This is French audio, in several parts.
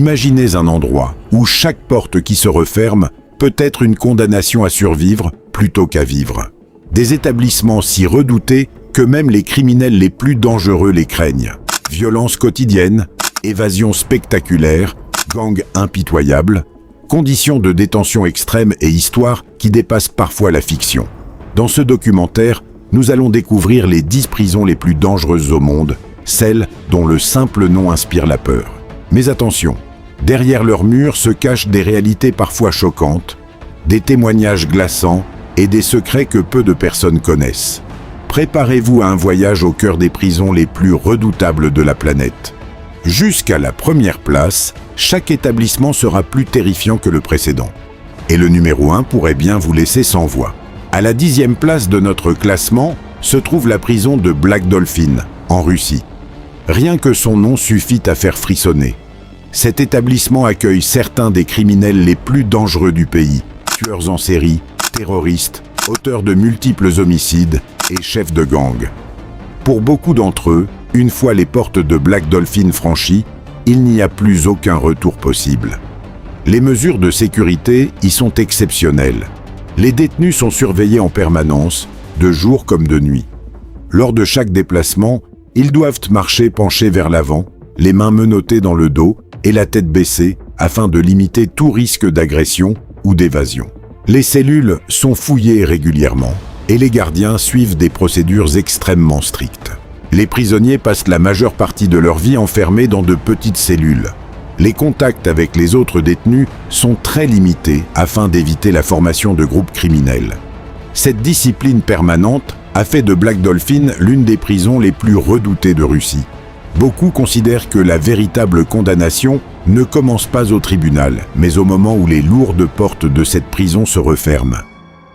Imaginez un endroit où chaque porte qui se referme peut être une condamnation à survivre plutôt qu'à vivre. Des établissements si redoutés que même les criminels les plus dangereux les craignent. Violence quotidienne, évasion spectaculaire, gangs impitoyables, conditions de détention extrêmes et histoires qui dépassent parfois la fiction. Dans ce documentaire, nous allons découvrir les 10 prisons les plus dangereuses au monde, celles dont le simple nom inspire la peur. Mais attention, derrière leurs murs se cachent des réalités parfois choquantes, des témoignages glaçants et des secrets que peu de personnes connaissent. Préparez-vous à un voyage au cœur des prisons les plus redoutables de la planète. Jusqu'à la première place, chaque établissement sera plus terrifiant que le précédent. Et le numéro 1 pourrait bien vous laisser sans voix. À la 10e place de notre classement se trouve la prison de Black Dolphin, en Russie. Rien que son nom suffit à faire frissonner. Cet établissement accueille certains des criminels les plus dangereux du pays, tueurs en série, terroristes, auteurs de multiples homicides et chefs de gang. Pour beaucoup d'entre eux, une fois les portes de Black Dolphin franchies, il n'y a plus aucun retour possible. Les mesures de sécurité y sont exceptionnelles. Les détenus sont surveillés en permanence, de jour comme de nuit. Lors de chaque déplacement, ils doivent marcher penchés vers l'avant, les mains menottées dans le dos et la tête baissée afin de limiter tout risque d'agression ou d'évasion. Les cellules sont fouillées régulièrement et les gardiens suivent des procédures extrêmement strictes. Les prisonniers passent la majeure partie de leur vie enfermés dans de petites cellules. Les contacts avec les autres détenus sont très limités afin d'éviter la formation de groupes criminels. Cette discipline permanente a fait de Black Dolphin l'une des prisons les plus redoutées de Russie. Beaucoup considèrent que la véritable condamnation ne commence pas au tribunal, mais au moment où les lourdes portes de cette prison se referment.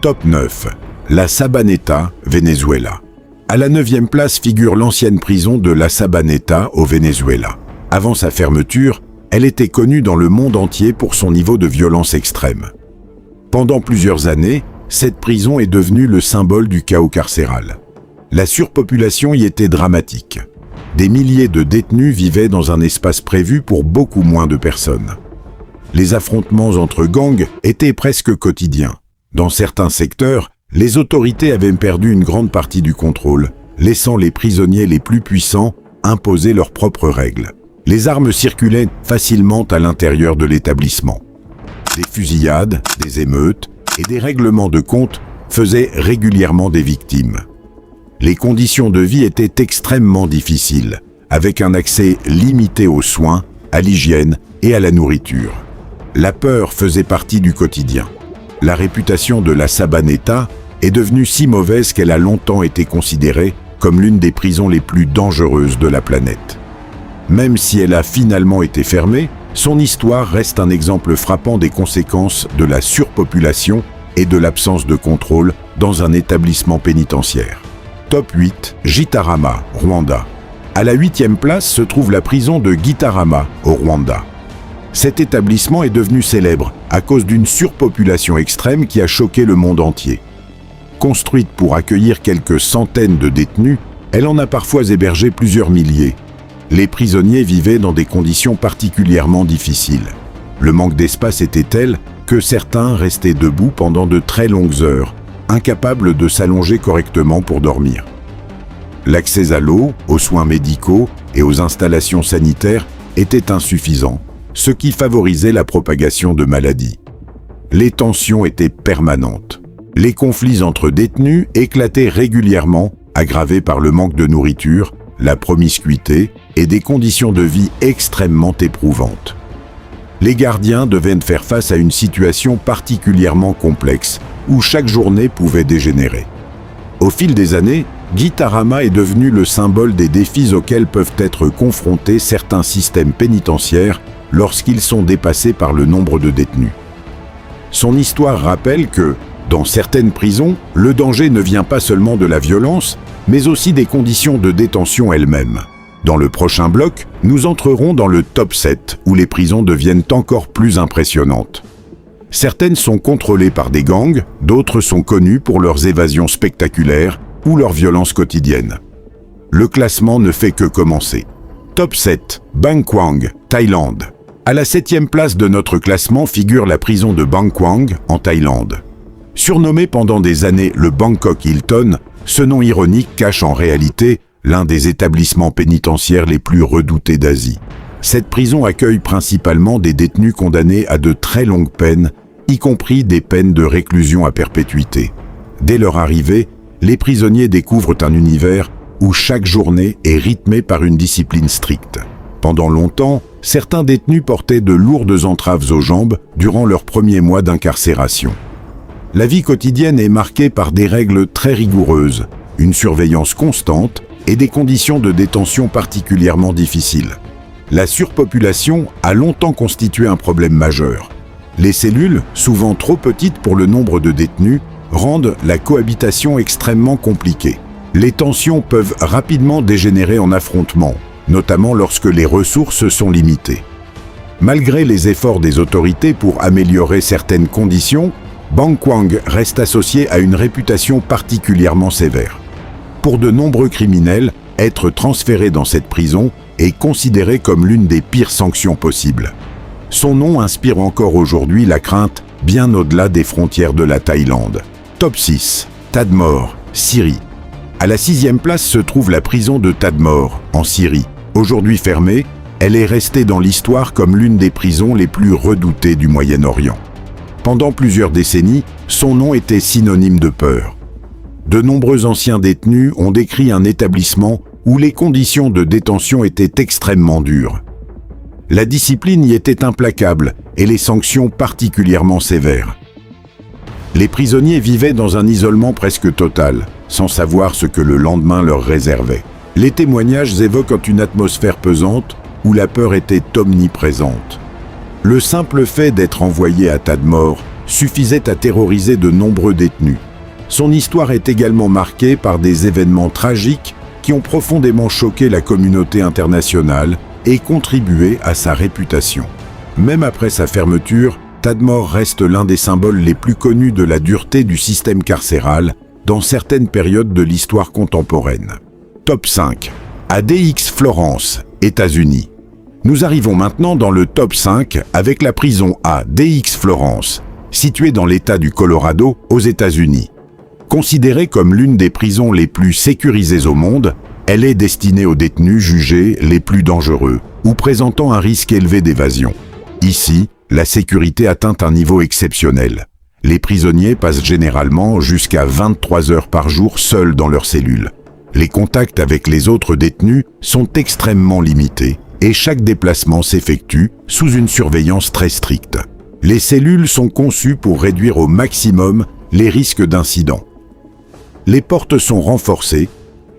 Top 9. La Sabaneta, Venezuela. À la 9e place figure l'ancienne prison de la Sabaneta au Venezuela. Avant sa fermeture, elle était connue dans le monde entier pour son niveau de violence extrême. Pendant plusieurs années, cette prison est devenue le symbole du chaos carcéral. La surpopulation y était dramatique. Des milliers de détenus vivaient dans un espace prévu pour beaucoup moins de personnes. Les affrontements entre gangs étaient presque quotidiens. Dans certains secteurs, les autorités avaient perdu une grande partie du contrôle, laissant les prisonniers les plus puissants imposer leurs propres règles. Les armes circulaient facilement à l'intérieur de l'établissement. Des fusillades, des émeutes et des règlements de compte faisaient régulièrement des victimes. Les conditions de vie étaient extrêmement difficiles, avec un accès limité aux soins, à l'hygiène et à la nourriture. La peur faisait partie du quotidien. La réputation de la Sabaneta est devenue si mauvaise qu'elle a longtemps été considérée comme l'une des prisons les plus dangereuses de la planète. Même si elle a finalement été fermée, son histoire reste un exemple frappant des conséquences de la surpopulation et de l'absence de contrôle dans un établissement pénitentiaire. Top 8, Gitarama, Rwanda. À la 8e place se trouve la prison de Gitarama, au Rwanda. Cet établissement est devenu célèbre à cause d'une surpopulation extrême qui a choqué le monde entier. Construite pour accueillir quelques centaines de détenus, elle en a parfois hébergé plusieurs milliers. Les prisonniers vivaient dans des conditions particulièrement difficiles. Le manque d'espace était tel que certains restaient debout pendant de très longues heures, incapables de s'allonger correctement pour dormir. L'accès à l'eau, aux soins médicaux et aux installations sanitaires était insuffisant, ce qui favorisait la propagation de maladies. Les tensions étaient permanentes. Les conflits entre détenus éclataient régulièrement, aggravés par le manque de nourriture, la promiscuité et des conditions de vie extrêmement éprouvantes. Les gardiens devaient faire face à une situation particulièrement complexe, où chaque journée pouvait dégénérer. Au fil des années, Gitarama est devenu le symbole des défis auxquels peuvent être confrontés certains systèmes pénitentiaires lorsqu'ils sont dépassés par le nombre de détenus. Son histoire rappelle que, dans certaines prisons, le danger ne vient pas seulement de la violence, mais aussi des conditions de détention elles-mêmes. Dans le prochain bloc, nous entrerons dans le top 7, où les prisons deviennent encore plus impressionnantes. Certaines sont contrôlées par des gangs, d'autres sont connues pour leurs évasions spectaculaires ou leur violence quotidienne. Le classement ne fait que commencer. Top 7, Bangkwang, Thaïlande. À la 7e place de notre classement figure la prison de Bang Kwang, en Thaïlande. Surnommé pendant des années le Bangkok Hilton, ce nom ironique cache en réalité l'un des établissements pénitentiaires les plus redoutés d'Asie. Cette prison accueille principalement des détenus condamnés à de très longues peines, y compris des peines de réclusion à perpétuité. Dès leur arrivée, les prisonniers découvrent un univers où chaque journée est rythmée par une discipline stricte. Pendant longtemps, certains détenus portaient de lourdes entraves aux jambes durant leurs premiers mois d'incarcération. La vie quotidienne est marquée par des règles très rigoureuses, une surveillance constante et des conditions de détention particulièrement difficiles. La surpopulation a longtemps constitué un problème majeur. Les cellules, souvent trop petites pour le nombre de détenus, rendent la cohabitation extrêmement compliquée. Les tensions peuvent rapidement dégénérer en affrontements, notamment lorsque les ressources sont limitées. Malgré les efforts des autorités pour améliorer certaines conditions, Bang Kwang reste associé à une réputation particulièrement sévère. Pour de nombreux criminels, être transféré dans cette prison est considéré comme l'une des pires sanctions possibles. Son nom inspire encore aujourd'hui la crainte bien au-delà des frontières de la Thaïlande. Top 6. Tadmor, Syrie. À la 6e place se trouve la prison de Tadmor, en Syrie. Aujourd'hui fermée, elle est restée dans l'histoire comme l'une des prisons les plus redoutées du Moyen-Orient. Pendant plusieurs décennies, son nom était synonyme de peur. De nombreux anciens détenus ont décrit un établissement où les conditions de détention étaient extrêmement dures. La discipline y était implacable et les sanctions particulièrement sévères. Les prisonniers vivaient dans un isolement presque total, sans savoir ce que le lendemain leur réservait. Les témoignages évoquent une atmosphère pesante où la peur était omniprésente. Le simple fait d'être envoyé à Tadmor suffisait à terroriser de nombreux détenus. Son histoire est également marquée par des événements tragiques qui ont profondément choqué la communauté internationale et contribué à sa réputation. Même après sa fermeture, Tadmor reste l'un des symboles les plus connus de la dureté du système carcéral dans certaines périodes de l'histoire contemporaine. Top 5. ADX Florence, États-Unis. Nous arrivons maintenant dans le top 5 avec la prison ADX Florence, située dans l'État du Colorado, aux États-Unis. Considérée comme l'une des prisons les plus sécurisées au monde, elle est destinée aux détenus jugés les plus dangereux ou présentant un risque élevé d'évasion. Ici, la sécurité atteint un niveau exceptionnel. Les prisonniers passent généralement jusqu'à 23 heures par jour seuls dans leurs cellules. Les contacts avec les autres détenus sont extrêmement limités et chaque déplacement s'effectue sous une surveillance très stricte. Les cellules sont conçues pour réduire au maximum les risques d'incidents. Les portes sont renforcées,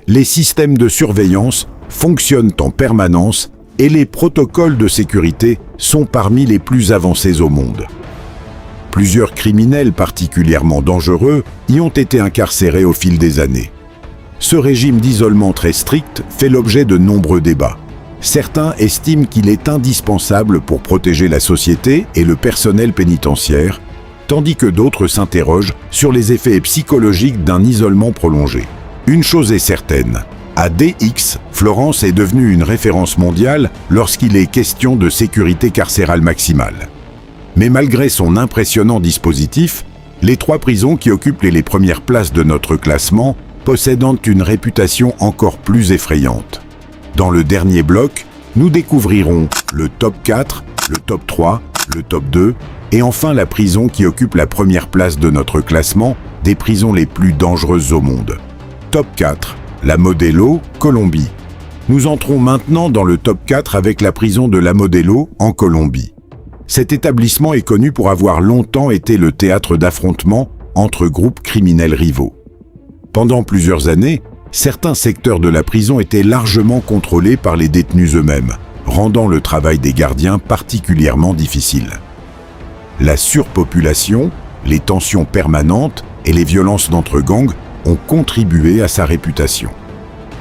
les systèmes de surveillance fonctionnent en permanence et les protocoles de sécurité sont parmi les plus avancés au monde. Plusieurs criminels particulièrement dangereux y ont été incarcérés au fil des années. Ce régime d'isolement très strict fait l'objet de nombreux débats. Certains estiment qu'il est indispensable pour protéger la société et le personnel pénitentiaire, tandis que d'autres s'interrogent sur les effets psychologiques d'un isolement prolongé. Une chose est certaine, ADX Florence est devenue une référence mondiale lorsqu'il est question de sécurité carcérale maximale. Mais malgré son impressionnant dispositif, les 3 prisons qui occupent les premières places de notre classement possèdent une réputation encore plus effrayante. Dans le dernier bloc, nous découvrirons le top 4, le top 3, le top 2 et enfin la prison qui occupe la première place de notre classement des prisons les plus dangereuses au monde. Top 4, la Modelo, Colombie. Nous entrons maintenant dans le top 4 avec la prison de la Modelo en Colombie. Cet établissement est connu pour avoir longtemps été le théâtre d'affrontements entre groupes criminels rivaux. Pendant plusieurs années, certains secteurs de la prison étaient largement contrôlés par les détenus eux-mêmes, rendant le travail des gardiens particulièrement difficile. La surpopulation, les tensions permanentes et les violences d'entre gangs ont contribué à sa réputation.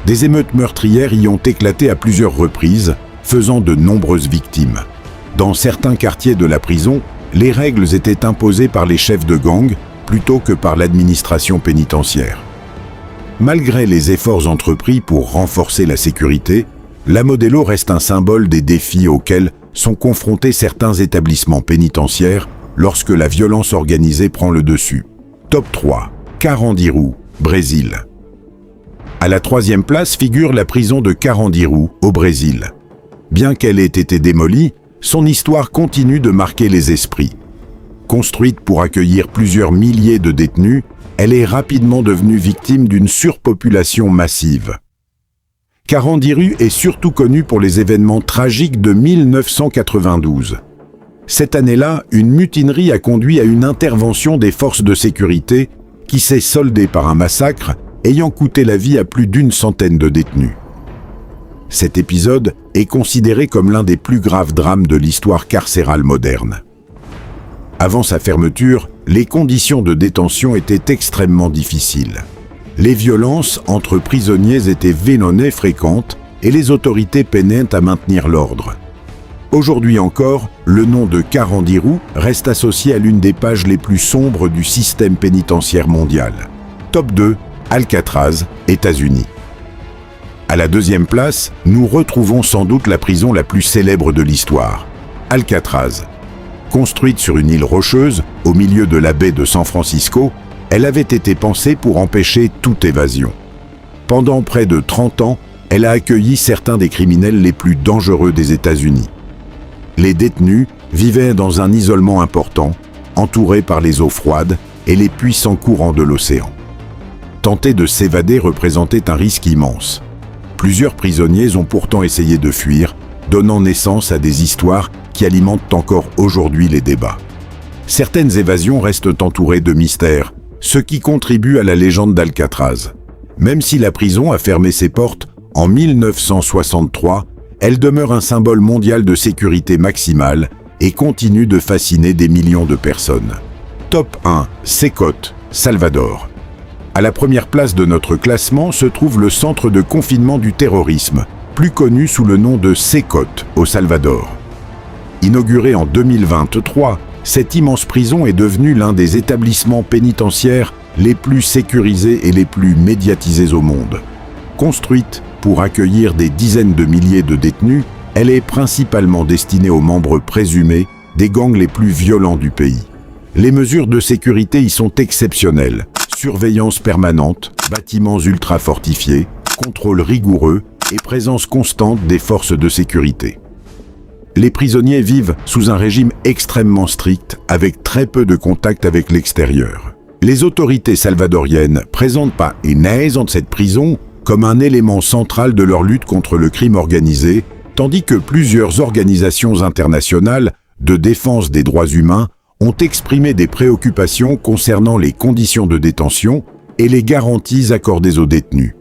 Des émeutes meurtrières y ont éclaté à plusieurs reprises, faisant de nombreuses victimes. Dans certains quartiers de la prison, les règles étaient imposées par les chefs de gang plutôt que par l'administration pénitentiaire. Malgré les efforts entrepris pour renforcer la sécurité, la Modelo reste un symbole des défis auxquels sont confrontés certains établissements pénitentiaires lorsque la violence organisée prend le dessus. Top 3. Carandiru, Brésil. À la 3e place figure la prison de Carandiru, au Brésil. Bien qu'elle ait été démolie, son histoire continue de marquer les esprits. Construite pour accueillir plusieurs milliers de détenus, elle est rapidement devenue victime d'une surpopulation massive. Carandiru est surtout connue pour les événements tragiques de 1992. Cette année-là, une mutinerie a conduit à une intervention des forces de sécurité qui s'est soldée par un massacre ayant coûté la vie à plus d'100 de détenus. Cet épisode est considéré comme l'un des plus graves drames de l'histoire carcérale moderne. Avant sa fermeture, les conditions de détention étaient extrêmement difficiles. Les violences entre prisonniers étaient vénénées fréquentes et les autorités peinaient à maintenir l'ordre. Aujourd'hui encore, le nom de Carandiru reste associé à l'une des pages les plus sombres du système pénitentiaire mondial. Top 2, Alcatraz, États-Unis. À la 2e place, nous retrouvons sans doute la prison la plus célèbre de l'histoire, Alcatraz. Construite sur une île rocheuse, au milieu de la baie de San Francisco, elle avait été pensée pour empêcher toute évasion. Pendant près de 30 ans, elle a accueilli certains des criminels les plus dangereux des États-Unis. Les détenus vivaient dans un isolement important, entourés par les eaux froides et les puissants courants de l'océan. Tenter de s'évader représentait un risque immense. Plusieurs prisonniers ont pourtant essayé de fuir, donnant naissance à des histoires qui alimentent encore aujourd'hui les débats. Certaines évasions restent entourées de mystères, ce qui contribue à la légende d'Alcatraz. Même si la prison a fermé ses portes en 1963, elle demeure un symbole mondial de sécurité maximale et continue de fasciner des millions de personnes. Top 1, Secot, Salvador. À la première place de notre classement se trouve le centre de confinement du terrorisme, plus connu sous le nom de Secot, au Salvador. Inaugurée en 2023, cette immense prison est devenue l'un des établissements pénitentiaires les plus sécurisés et les plus médiatisés au monde. Construite pour accueillir des dizaines de milliers de détenus, elle est principalement destinée aux membres présumés des gangs les plus violents du pays. Les mesures de sécurité y sont exceptionnelles. Surveillance permanente, bâtiments ultra fortifiés, contrôle rigoureux et présence constante des forces de sécurité. Les prisonniers vivent sous un régime extrêmement strict, avec très peu de contact avec l'extérieur. Les autorités salvadoriennes présentent pas une aisance de cette prison comme un élément central de leur lutte contre le crime organisé, tandis que plusieurs organisations internationales de défense des droits humains ont exprimé des préoccupations concernant les conditions de détention et les garanties accordées aux détenus.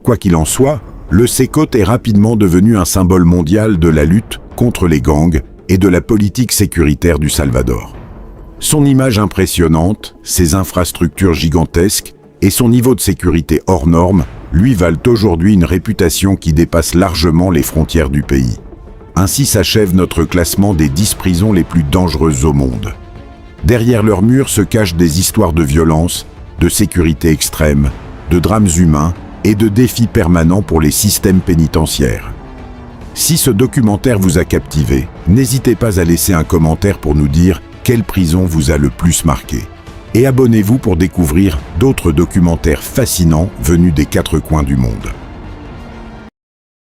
Quoi qu'il en soit, le Secot est rapidement devenu un symbole mondial de la lutte contre les gangs et de la politique sécuritaire du Salvador. Son image impressionnante, ses infrastructures gigantesques et son niveau de sécurité hors norme lui valent aujourd'hui une réputation qui dépasse largement les frontières du pays. Ainsi s'achève notre classement des 10 prisons les plus dangereuses au monde. Derrière leurs murs se cachent des histoires de violence, de sécurité extrême, de drames humains et de défis permanents pour les systèmes pénitentiaires. Si ce documentaire vous a captivé, n'hésitez pas à laisser un commentaire pour nous dire quelle prison vous a le plus marqué. Et abonnez-vous pour découvrir d'autres documentaires fascinants venus des 4 coins du monde.